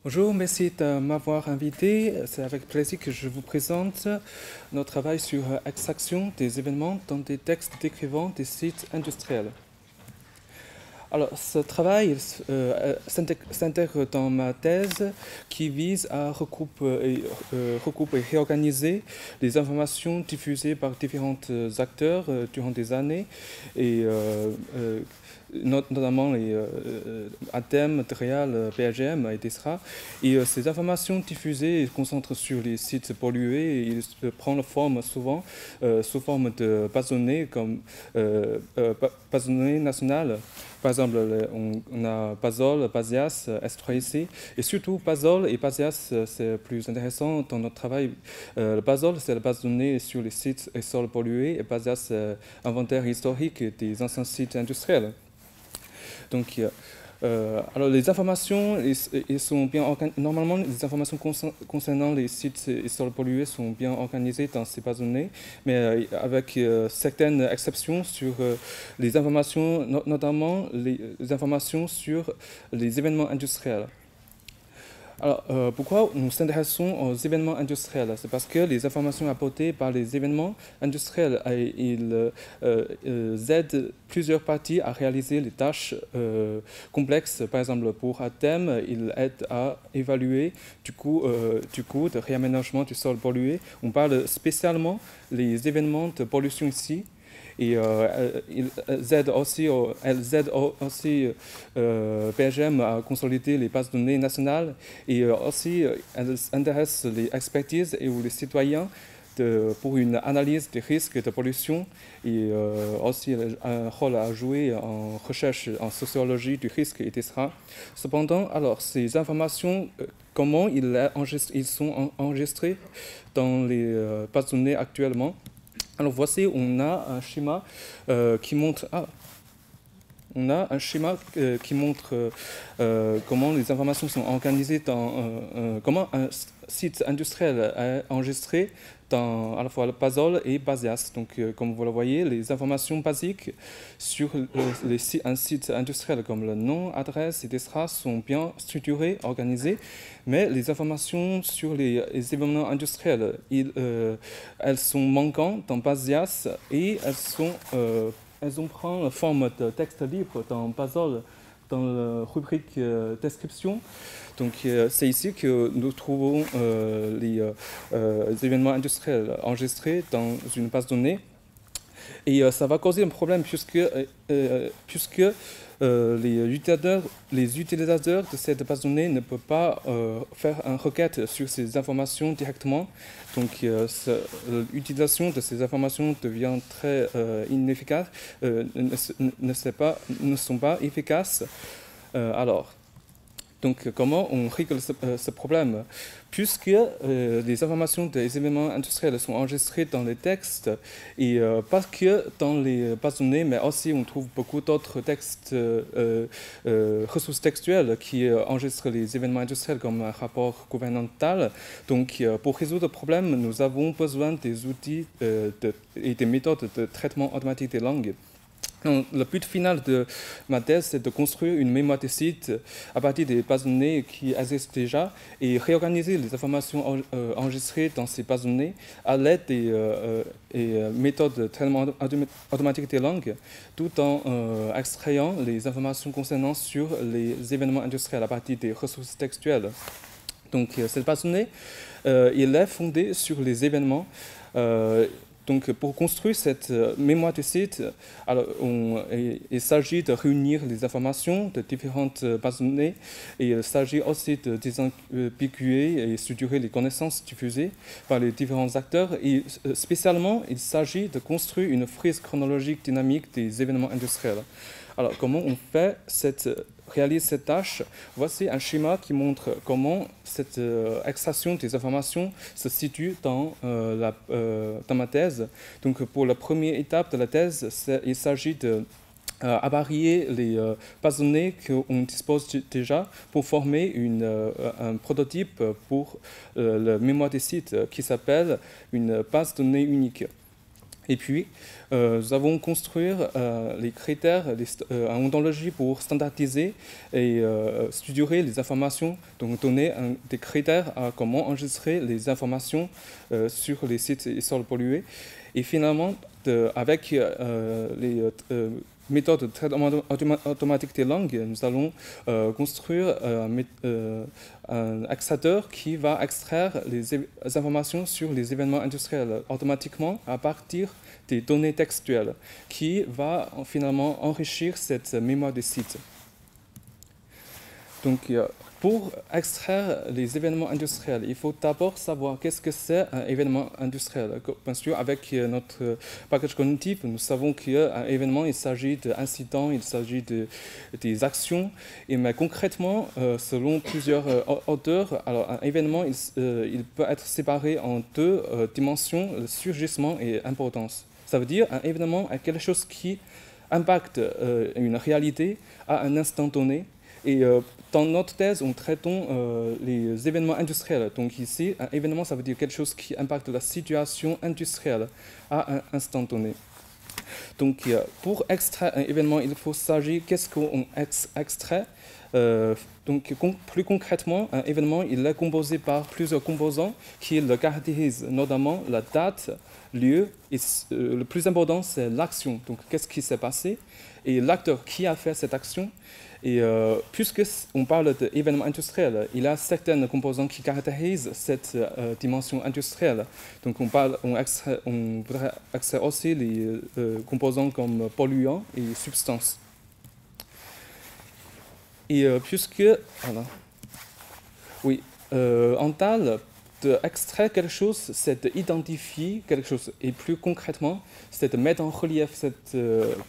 Bonjour, merci de m'avoir invité. C'est avec plaisir que je vous présente notre travail sur extraction des événements dans des textes décrivant des sites industriels. Alors, ce travail s'intègre dans ma thèse qui vise à regrouper et réorganiser les informations diffusées par différents acteurs durant des années et notamment les ADEME, TREAL, PLGM, etc. Et ces informations diffusées se concentrent sur les sites pollués et ils prennent forme souvent sous forme de bases de données comme bases de données nationales. Par exemple, on a Pazol, Pasias, S3IC, et surtout Pazol et Pasias, c'est plus intéressant dans notre travail. Le Pazol, c'est la base de données sur les sites et sols pollués, et Pasias, inventaire historique des anciens sites industriels. Donc, alors les informations, ils sont bien normalement les informations concernant les sites et sols pollués sont bien organisées dans ces bases de données, mais avec certaines exceptions sur les informations, notamment les informations sur les événements industriels. Alors, pourquoi nous nous intéressons aux événements industriels? C'est parce que les informations apportées par les événements industriels, ils aident plusieurs parties à réaliser les tâches complexes. Par exemple, pour ATEM, ils aident à évaluer du coût de réaménagement du sol pollué. On parle spécialement des événements de pollution ici. Et elles aident aussi PGM à consolider les bases de données nationales et aussi elles intéressent les expertises et ou les citoyens pour une analyse des risques de pollution et aussi un rôle à jouer en recherche en sociologie du risque, etc. Cependant, alors ces informations, comment ils sont enregistrés dans les bases de données actuellement? Alors voici, on a un schéma qui montre. On a un schéma qui montre comment les informations sont organisées comment un site industriel est enregistré dans à la fois le Pazol et Pasias. Donc, comme vous le voyez, les informations basiques sur un site industriel comme le nom, adresse, etc. sont bien structurées, organisées, mais les informations sur les événements industriels, elles sont manquantes dans Pasias et elles ont pris la forme de texte libre dans Pazol, dans la rubrique description. Donc c'est ici que nous trouvons les événements industriels enregistrés dans une base de données. Et ça va causer un problème puisque les utilisateurs de cette base de données ne peuvent pas faire une requête sur ces informations directement. Donc l'utilisation de ces informations devient très inefficace, ne sont pas efficaces. Donc, comment on règle ce problème? Puisque les informations des événements industriels sont enregistrées dans les textes, et pas que dans les bases de données, mais aussi on trouve beaucoup d'autres textes, ressources textuelles qui enregistrent les événements industriels comme un rapport gouvernemental. Donc, pour résoudre le problème, nous avons besoin des outils et des méthodes de traitement automatique des langues. Donc, le but final de ma thèse, c'est de construire une mémoire de site à partir des bases de données qui existent déjà et réorganiser les informations enregistrées dans ces bases de données à l'aide des méthodes de traitement automatique des langues, tout en extrayant les informations concernant sur les événements industriels à partir des ressources textuelles. Donc, cette base de données, elle est fondée sur les événements. Donc, pour construire cette mémoire de site, alors, il s'agit de réunir les informations de différentes bases de données et il s'agit aussi de désambiguer et structurer les connaissances diffusées par les différents acteurs. Et spécialement, il s'agit de construire une frise chronologique dynamique des événements industriels. Alors, comment on réalise cette tâche? Voici un schéma qui montre comment cette extraction des informations se situe dans ma thèse. Donc, pour la première étape de la thèse, il s'agit de avarier les bases de données qu'on dispose déjà pour former un prototype pour la mémoire des sites qui s'appelle une base de données unique. Et puis, nous avons construit les critères en ontologie pour standardiser et structurer les informations, donc donner des critères à comment enregistrer les informations sur les sites et sols pollués. Et finalement, avec les méthodes de traitement automatique des langues, nous allons construire un extracteur qui va extraire les informations sur les événements industriels automatiquement à partir des données textuelles, qui va finalement enrichir cette mémoire des sites. Donc, pour extraire les événements industriels, il faut d'abord savoir qu'est-ce que c'est un événement industriel. Bien sûr, avec notre bagage cognitif, nous savons qu'un événement, il s'agit d'incidents, il s'agit des actions. Mais concrètement, selon plusieurs auteurs, alors un événement, il peut être séparé en deux dimensions, le surgissement et importance. Ça veut dire un événement est quelque chose qui impacte une réalité à un instant donné. Et dans notre thèse, on traite les événements industriels. Donc ici, un événement, ça veut dire quelque chose qui impacte la situation industrielle à un instant donné. Donc pour extraire un événement, il faut s'agir qu'est-ce qu'on extrait. Donc plus concrètement, un événement, il est composé par plusieurs composants qui le caractérisent, notamment la date, lieu, et le plus important, c'est l'action. Donc qu'est-ce qui s'est passé et l'acteur qui a fait cette action. Et puisqu'on parle d'événements industriels, il y a certains composants qui caractérisent cette dimension industrielle. Donc on voudrait extraire aussi les composants comme polluants et substances. Et voilà. Oui, en TAL, d'extraire quelque chose, c'est d'identifier quelque chose. Et plus concrètement, c'est de mettre en relief cette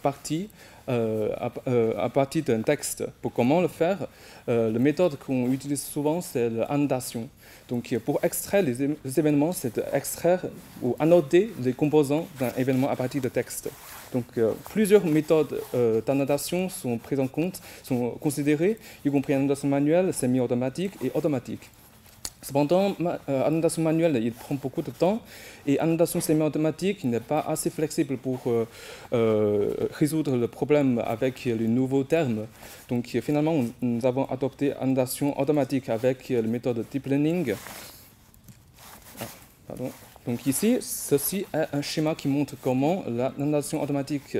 partie à partir d'un texte. Pour comment le faire, la méthode qu'on utilise souvent, c'est l'annodation. Donc pour extraire les événements, c'est d'extraire ou annoter les composants d'un événement à partir de texte. Donc plusieurs méthodes d'annodation sont prises en compte, sont considérées, y compris annodation manuelle, semi-automatique et automatique. Cependant, annodation manuelle, il prend beaucoup de temps et annodation semi-automatique n'est pas assez flexible pour résoudre le problème avec les nouveaux termes. Donc finalement, nous avons adopté annodation automatique avec la méthode deep learning. Donc ici, ceci est un schéma qui montre comment l'annodation automatique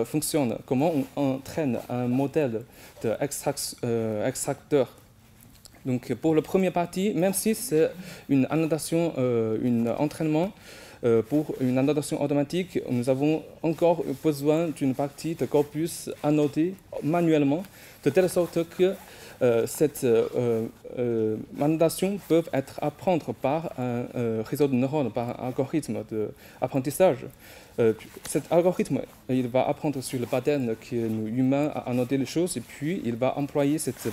fonctionne, comment on entraîne un modèle d'extracteur. Donc pour la première partie, même si c'est une annodation, un entraînement pour une annodation automatique, nous avons encore besoin d'une partie de corpus annodé manuellement, de telle sorte que cette annodation peut être apprendre par un réseau de neurones, par un algorithme d'apprentissage. Cet algorithme, il va apprendre sur le pattern que nous humains à annoter les choses et puis il va employer cette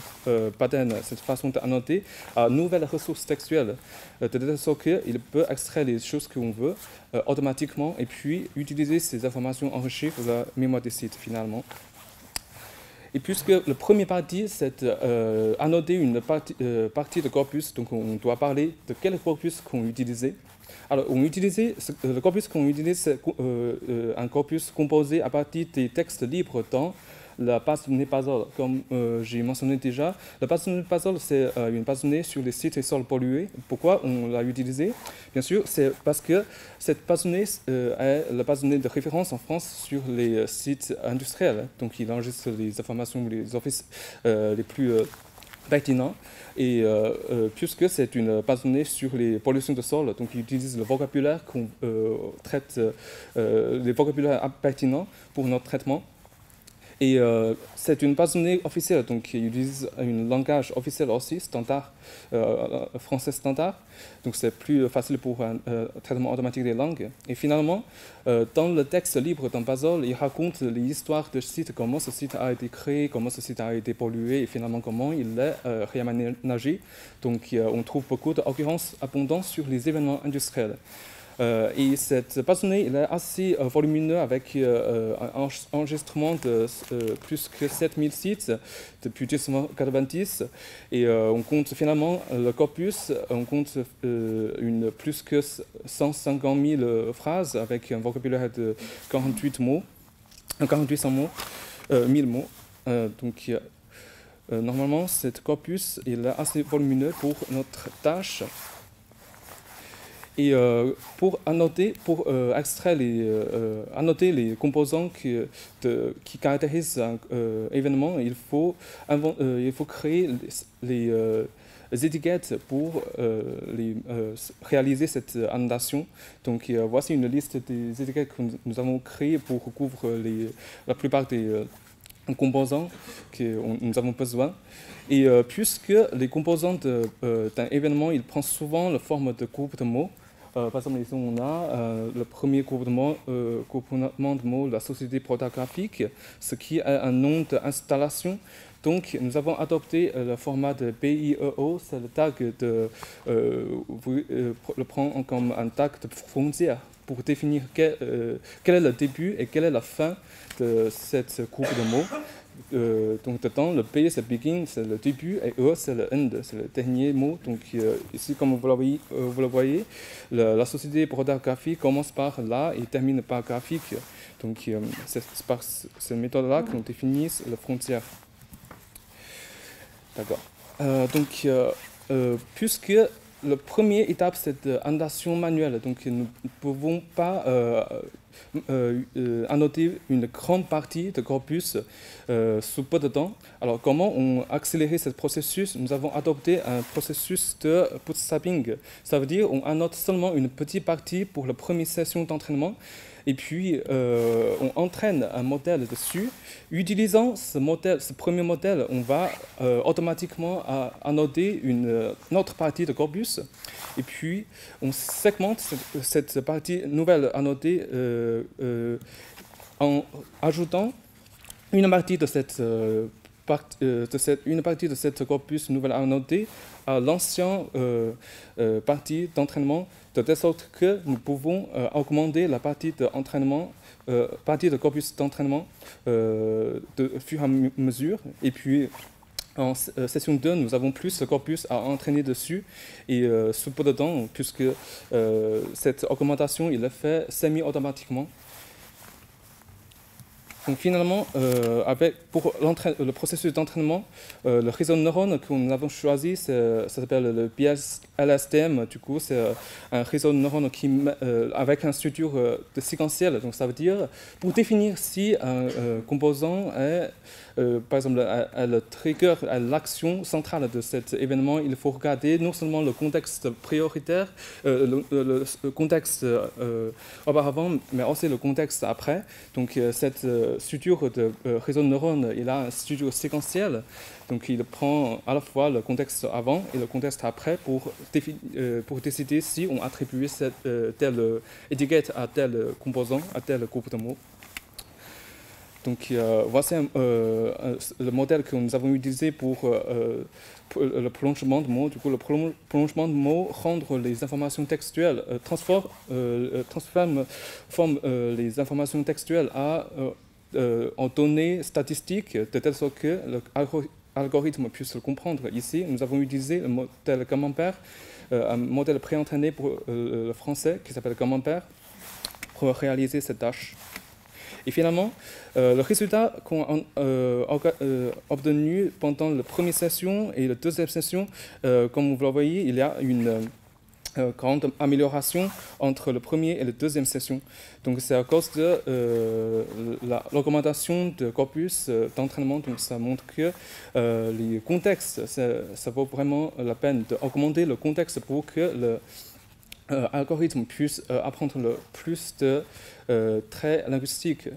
pattern, cette façon d'annoter à nouvelles ressources textuelles, de telle sorte qu'il peut extraire les choses qu'on veut automatiquement et puis utiliser ces informations enrichies pour la mémoire des sites finalement. Et puisque la première partie, c'est annoter une partie de corpus, donc on doit parler de quel corpus qu'on utilisait. Alors, le corpus qu'on utilise, c'est un corpus composé à partir des textes libres dans la base de données Pasol. Comme j'ai mentionné déjà, la base de données Pasol, c'est une base de données sur les sites et sols pollués. Pourquoi on l'a utilisée? Bien sûr, c'est parce que cette base de données est la base de données de référence en France sur les sites industriels. Donc, il enregistre les informations, les offices les plus pertinents. Et puisque c'est une base de données sur les pollutions de sol, donc il utilise le vocabulaire qu'on traite, les vocabulaires pertinents pour notre traitement. Et c'est une base de données officielle, donc il utilise un langage officiel aussi, standard, français standard. Donc c'est plus facile pour un traitement automatique des langues. Et finalement, dans le texte libre dans Pasol, il raconte l'histoire du site, comment ce site a été créé, comment ce site a été pollué et finalement comment il est réaménagé. Donc on trouve beaucoup d'occurrences abondantes sur les événements industriels. Et cette base de données elle est assez volumineux avec un enregistrement de plus que 7000 sites depuis 1990. Et on compte finalement le corpus, on compte plus que 150 000 phrases avec un vocabulaire de 48 mots, 4800 mots, 1000 mots. Donc normalement, cet corpus il est assez volumineux pour notre tâche. Et pour extraire annoter les composants qui caractérisent un événement, il faut créer les étiquettes pour réaliser cette annotation. Donc voici une liste des étiquettes que nous avons créées pour couvrir la plupart des composants que nous avons besoin. Et puisque les composants d'un événement, ils prennent souvent la forme de groupes de mots. Par exemple, ici on a le premier groupement de mots, la société protographique, ce qui est un nom d'installation. Donc, nous avons adopté le format de BIEO, c'est le tag le prend comme un tag de frontière pour définir quel est le début et quelle est la fin de cette groupe de mots. Donc dedans, le B c'est begin, c'est le début, et E c'est le end, c'est le dernier mot. Donc ici, comme vous le voyez, la société protographique commence par là et termine par graphique. Donc c'est par cette méthode-là qu'on définit la frontière. D'accord. Donc puisque la première étape c'est l'annotation manuelle, donc nous ne pouvons pas annoter une grande partie de corpus sous peu de temps. Alors comment on accélérer ce processus? Nous avons adopté un processus de bootstrapping. Ça veut dire on annote seulement une petite partie pour la première session d'entraînement. Et puis, on entraîne un modèle dessus. Utilisant ce premier modèle, on va automatiquement annoter une autre partie de corpus. Et puis, on segmente cette partie nouvelle annotée en ajoutant une partie de cette corpus nouvelle annotée à l'ancienne partie d'entraînement, de telle sorte que nous pouvons augmenter la partie de corpus d'entraînement de fur et à mesure. Et puis, en session 2, nous avons plus de corpus à entraîner dessus. Et sous peu de temps, puisque cette augmentation, il est fait semi-automatiquement. Donc finalement, pour le processus d'entraînement, le réseau de neurones que nous avons choisi, ça s'appelle le BLSTM. Du coup, c'est un réseau de neurones avec une structure de séquentielle. Donc ça veut dire, pour définir si un composant est, par exemple, le trigger, l'action centrale de cet événement, il faut regarder non seulement le contexte prioritaire, le contexte auparavant, mais aussi le contexte après. Donc cette structure de réseau de neurones, il a une structure séquentielle. Donc il prend à la fois le contexte avant et le contexte après pour décider si on attribue telle étiquette à tel composant, à tel groupe de mots. Donc voici le modèle que nous avons utilisé pour le prolongement de mots. Du coup, le prolongement de mots rendre les informations textuelles, transforme les informations textuelles en données statistiques, de telle sorte que l'algorithme puisse le comprendre. Ici, nous avons utilisé le modèle Camembert, un modèle pré-entraîné pour le français qui s'appelle Camembert, pour réaliser cette tâche. Et finalement, le résultat qu'on a obtenu pendant la première session et la deuxième session, comme vous le voyez, il y a une grande amélioration entre la première et la deuxième session. Donc c'est à cause de l'augmentation de corpus d'entraînement. Donc ça montre que les contextes, ça vaut vraiment la peine d'augmenter le contexte pour que l'algorithme puisse apprendre le plus de traits linguistiques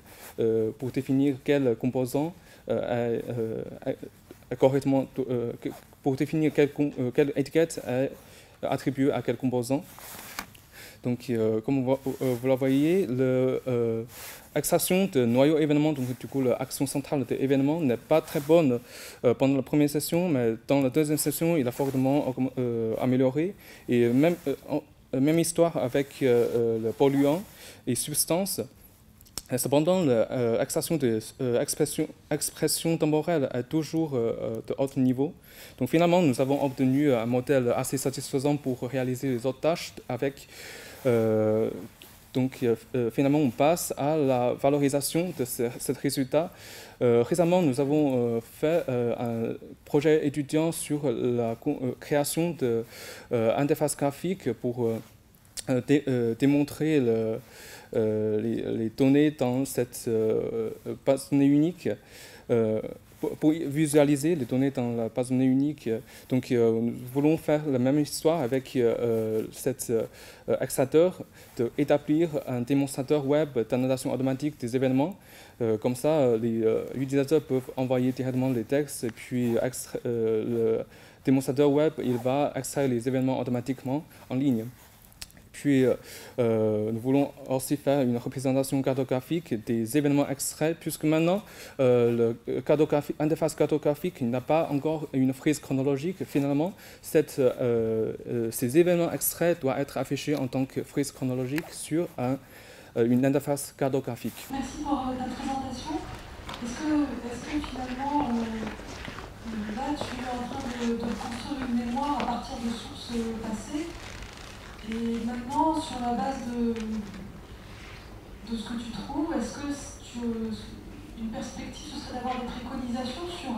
pour définir quel composant est correctement, pour définir quelle étiquette est attribuée à quel composant. Donc, comme vous le voyez, l'extraction de noyau événement, donc du coup l'action centrale de l'événement n'est pas très bonne pendant la première session, mais dans la deuxième session, il a fortement amélioré. Et même même histoire avec le polluant et substances. Cependant, l'expression temporelle est toujours de haut niveau. Donc finalement, nous avons obtenu un modèle assez satisfaisant pour réaliser les autres tâches avec finalement, on passe à la valorisation de ce résultat. Récemment, nous avons fait un projet étudiant sur la création d'interfaces graphiques pour démontrer les données dans cette base de données unique. Pour visualiser les données dans la base de données unique. Donc, nous voulons faire la même histoire avec cet extracteur, d'établir un démonstrateur web d'annotation automatique des événements. Comme ça, les utilisateurs peuvent envoyer directement les textes et puis le démonstrateur web, il va extraire les événements automatiquement en ligne. Puis, nous voulons aussi faire une représentation cartographique des événements extraits, puisque maintenant, l'interface cartographique n'a pas encore une frise chronologique. Finalement, ces événements extraits doivent être affichés en tant que frise chronologique sur une interface cartographique. Merci pour ta présentation. Est-ce que finalement, là, tu es en train de construire une mémoire à partir de sources passées? Et maintenant, sur la base de ce que tu trouves, est-ce que une perspective, ce serait d'avoir des préconisations sur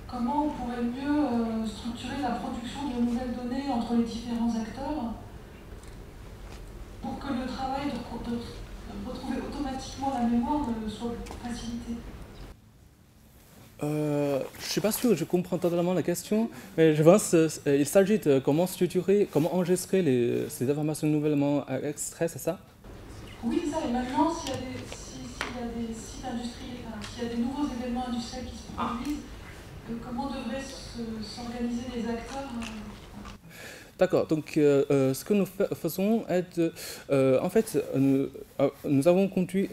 comment on pourrait mieux structurer la production de nouvelles données entre les différents acteurs pour que le travail de retrouver automatiquement la mémoire soit facilité? Je ne suis pas sûr que je comprends totalement la question, mais je pense qu'il s'agit de comment structurer, comment enregistrer ces informations nouvellement extraites, c'est ça? Oui, c'est ça. Et maintenant, s'il y a des sites industriels, s'il y a des nouveaux événements industriels qui se produisent, comment devraient s'organiser les acteurs? D'accord, donc ce que nous faisons est, en fait, nous avons conduit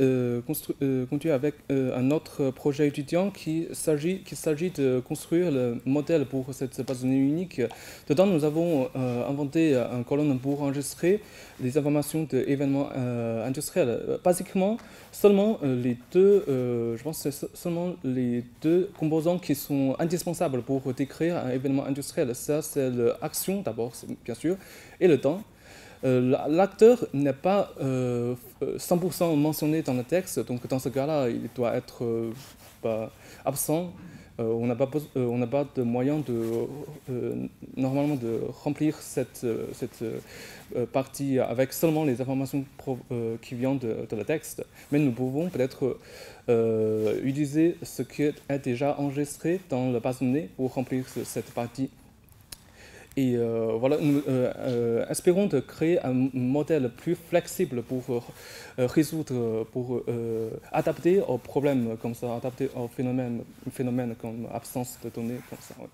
avec un autre projet étudiant qu'il s'agit de construire le modèle pour cette base de données unique. Dedans, nous avons inventé une colonne pour enregistrer les informations d'événements industriels. Basiquement, seulement je pense que c'est seulement les deux composants qui sont indispensables pour décrire un événement industriel. Ça, c'est l'action d'abord, bien sûr, et le temps. L'acteur n'est pas 100% mentionné dans le texte, donc dans ce cas-là, il doit être absent. On n'a pas de moyen normalement de remplir cette partie avec seulement les informations qui viennent de le texte. Mais nous pouvons peut-être utiliser ce qui est déjà enregistré dans la base de données pour remplir cette partie. Et voilà, nous espérons de créer un modèle plus flexible pour résoudre, pour adapter aux problèmes comme ça, adapter aux phénomènes comme absence de données comme ça. Ouais.